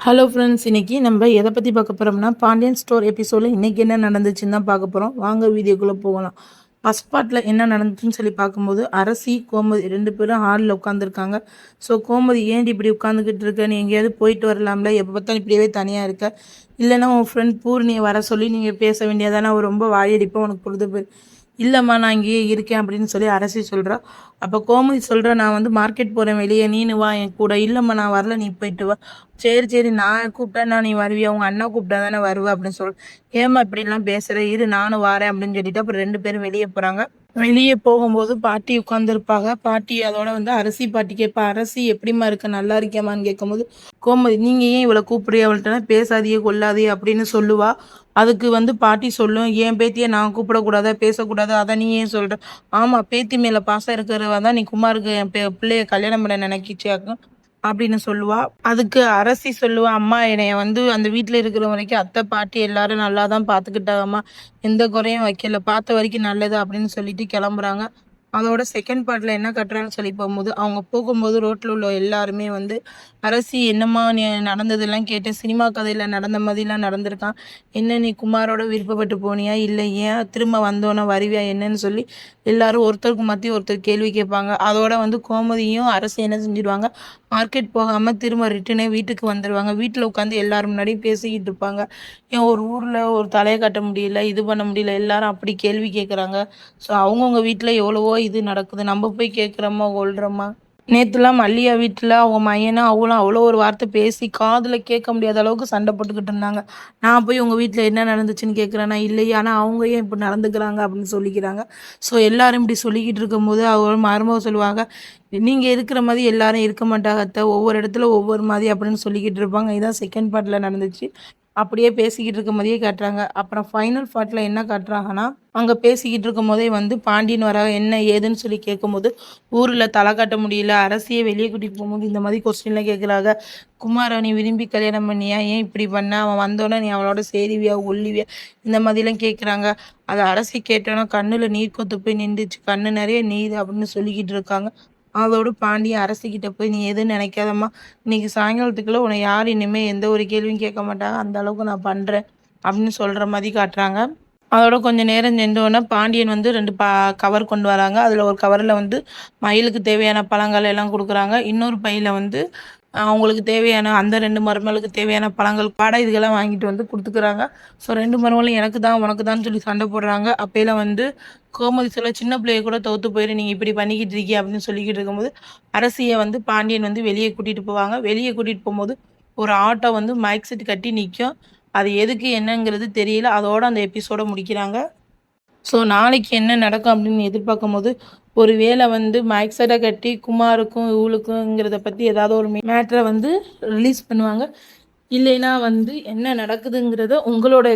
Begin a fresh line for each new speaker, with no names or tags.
Hello friends, இன்னைக்கு நம்ம எதை பற்றி பார்க்க போகிறோம்னா பாண்டியன் ஸ்டோர் எபிசோடில் இன்றைக்கி என்ன நடந்துச்சுன்னு தான் பார்க்க போகிறோம். வாங்க வீடியோக்குள்ளே போகலாம். ஃபஸ்ட் பார்ட்டில் என்ன நடந்துச்சுன்னு சொல்லி பார்க்கும்போது அரசி கோமதி 2 பேரும் ஹாலில் உட்காந்துருக்காங்க. ஸோ கோமதி ஏன்டி இப்படி உட்காந்துக்கிட்டு இருக்க, நீ எங்கேயாவது போயிட்டு வரலாம்ல, எப்போ பார்த்தாலும் இப்படியே தனியாக இருக்க, இல்லைன்னா உன் ஃப்ரெண்ட் பூர்ணியை வர சொல்லி நீங்கள் பேச வேண்டியதானே, அவள் ரொம்ப வாயடிப்போம், உனக்கு பொழுது போய் இல்லைம்மா நான் இங்கேயே இருக்கேன் அப்படின்னு சொல்லி அரசி சொல்கிறா. அப்போ கோமதி சொல்கிறா, நான் வந்து மார்க்கெட் போகிறேன் வெளியே, நீனு வா என் கூட. இல்லைம்மா நான் வரல, நீ போயிட்டு வா. சரி சரி, நான் கூப்பிட்டேன்னா நீ வருவியா, உங்கள் அண்ணா கூப்பிட்டா தானே வருவா அப்படின்னு சொல். ஏம்மா இப்படிலாம் பேசுகிற, இரு நானும் வரேன் அப்படின்னு சொல்லிட்டு அப்புறம் 2 பேரும் வெளியே போகிறாங்க. வெளியே போகும்போது பாட்டி உட்காந்துருப்பாங்க. பாட்டி அதோட வந்து அரசி பாட்டி கேட்பா, அரசி எப்படிம்மா இருக்க, நல்லா இருக்கியாமான்னு கேட்கும்போது கோமதி, நீங்கள் ஏன் இவளை கூப்பிடுறீ, அவள்கிட்ட பேசாதியே கொள்ளாதே அப்படின்னு சொல்லுவா. அதுக்கு வந்து பாட்டி சொல்லும், என் பேத்தியை நான் கூப்பிடக்கூடாதா, பேசக்கூடாதா, அதை நீ ஏன் சொல்கிற. ஆமாம், பேத்தி மேலே பாசம் இருக்கிறவா தான் நீ குமாருக்கு என் பிள்ளைய கல்யாணம் பண்ண நினைக்கிச்சாக்கும் அப்படின்னு சொல்லுவா. அதுக்கு அரசி சொல்லுவா, அம்மா என்னைய வந்து அந்த வீட்டில் இருக்கிற வரைக்கும் அத்தை பாட்டி எல்லாரும் நல்லா தான் பார்த்துக்கிட்டாங்கம்மா, எந்த குறையும் வைக்கல, பார்த்த வரைக்கும் நல்லது அப்படின்னு சொல்லிட்டு கிளம்புறாங்க. அதோட செகண்ட் பார்ட்டில் என்ன கட்டுறான்னு சொல்லி போகும்போது அவங்க போகும்போது ரோட்டில் உள்ள எல்லாருமே வந்து அரசி என்னம்மா நீ நடந்ததெல்லாம் கேட்டேன், சினிமா கதையில் நடந்த மாதிரிலாம் நடந்திருக்கான், என்ன நீ குமாரோட விருப்பப்பட்டு போனியா, இல்லை ஏன் திரும்ப வந்தோன்னே வருவியா என்னன்னு சொல்லி எல்லாரும் ஒருத்தருக்கு மத்திய ஒருத்தர் கேள்வி கேட்பாங்க. அதோட வந்து கோமதியும் அரசி என்ன செஞ்சிடுவாங்க, மார்க்கெட் போகாமல் திரும்ப ரிட்டனே வீட்டுக்கு வந்துடுவாங்க. வீட்டில் உட்காந்து எல்லாரும் முன்னாடியும் பேசிக்கிட்டு இருப்பாங்க. ஏன் ஒரு ஊரில் ஒரு தலையை கட்ட முடியல, இது பண்ண முடியல, எல்லாரும் அப்படி கேள்வி கேட்குறாங்க. ஸோ அவங்கவுங்க வீட்டில் எவ்வளவோ இது நடக்குது, நம்ம போய் கேட்குறோமா கொள்கிறோமா. நேற்றுலாம் மல்லியா வீட்டில் அவங்க மையனும் அவளும் அவ்வளோ ஒரு வார்த்தை பேசி காதில் கேட்க முடியாத அளவுக்கு சண்டை போட்டுக்கிட்டு இருந்தாங்க. நான் போய் உங்கள் வீட்டில் என்ன நடந்துச்சுன்னு கேட்குறேன்னா இல்லையே, ஆனால் அவங்க ஏன் இப்படி நடந்துக்கிறாங்க அப்படின்னு சொல்லிக்கிறாங்க. ஸோ எல்லாரும் இப்படி சொல்லிக்கிட்டு இருக்கும்போது அவங்க மருமக சொல்லுவாங்க, நீங்கள் இருக்கிற மாதிரி எல்லாரும் இருக்க மாட்டாங்க அத்தை, ஒவ்வொரு இடத்துல ஒவ்வொரு மாதிரி அப்படின்னு சொல்லிக்கிட்டு இருப்பாங்க. இதான் செகண்ட் பார்ட்டில் நடந்துச்சு. அப்படியே பேசிக்கிட்டு இருக்க மாதிரியே காட்டுறாங்க. அப்புறம் ஃபைனல் பார்ட்டில் என்ன காட்டுறாங்கன்னா, அங்கே பேசிக்கிட்டு இருக்கும் போதே வந்து பாண்டியன் வர என்ன ஏதுன்னு சொல்லி கேட்கும்போது, ஊரில் தலை காட்ட முடியல, அரசியை வெளியே கூட்டிகிட்டு போகும்போது இந்த மாதிரி கொஸ்டின்லாம் கேட்குறாங்க. குமாரை நீ விரும்பி கல்யாணம் பண்ணியா, ஏன் இப்படி பண்ண, அவன் வந்தோடனே நீ அவளோட சேருவியா ஒல்லிவியா, இந்த மாதிரிலாம் கேட்குறாங்க. அதை அரசி கேட்டோன்னா கண்ணில் நீர் கொத்து போய் நின்றுச்சு, கண்ணு நிறைய நீர் அப்படின்னு சொல்லிக்கிட்டு இருக்காங்க. அதோடு பாண்டியன் அரசிக்கிட்ட போய், நீ எதுவும் நினைக்காதம்மா, இன்னைக்கு சாயங்காலத்துக்குள்ளே உன்னை யார் இனிமேல் எந்த ஒரு கேள்வியும் கேட்க மாட்டாங்க, அந்த அளவுக்கு நான் பண்ணுறேன் அப்படின்னு சொல்கிற மாதிரி காட்டுறாங்க. அதோட கொஞ்சம் நேரம் சென்றோன்னே பாண்டியன் வந்து 2 கவர் கொண்டு வராங்க. அதில் ஒரு கவரில் வந்து மயிலுக்கு தேவையான பழங்கள் எல்லாம் கொடுக்குறாங்க. இன்னொரு பையில் வந்து அவங்களுக்கு தேவையான அந்த 2 மருமகளுக்கு தேவையான பழங்கள் பாடை இதுக்கெல்லாம் வாங்கிட்டு வந்து கொடுத்துக்குறாங்க. ஸோ 2 மருமகளும் எனக்கு தான் உனக்கு தான் சொல்லி சண்டை போடுறாங்க. அப்போலாம் வந்து கோமதி சொல்ல, சின்ன பிள்ளைய கூட தோற்று போயிரு, நீங்கள் இப்படி பண்ணிக்கிட்டு இருக்கீங்க அப்படின்னு சொல்லிக்கிட்டு இருக்கும்போது அரசியை வந்து பாண்டியன் வந்து வெளியே கூட்டிகிட்டு போவாங்க. வெளியே கூட்டிகிட்டு போகும்போது ஒரு ஆட்டோ வந்து மைக் செட் கட்டி நிற்கும். அது எதுக்கு என்னங்கிறது தெரியல. அதோட அந்த எபிசோட முடிக்கிறாங்க. ஸோ நாளைக்கு என்ன நடக்கும் அப்படின்னு எதிர்பார்க்கும்போது, ஒரு வேளை வந்து மைக் செட்டை கட்டி குமாருக்கும் இவளுக்குங்கிறத பற்றி ஏதாவது ஒரு மேட்டரை வந்து ரிலீஸ் பண்ணுவாங்க. இல்லைன்னா வந்து என்ன நடக்குதுங்கிறத உங்களோட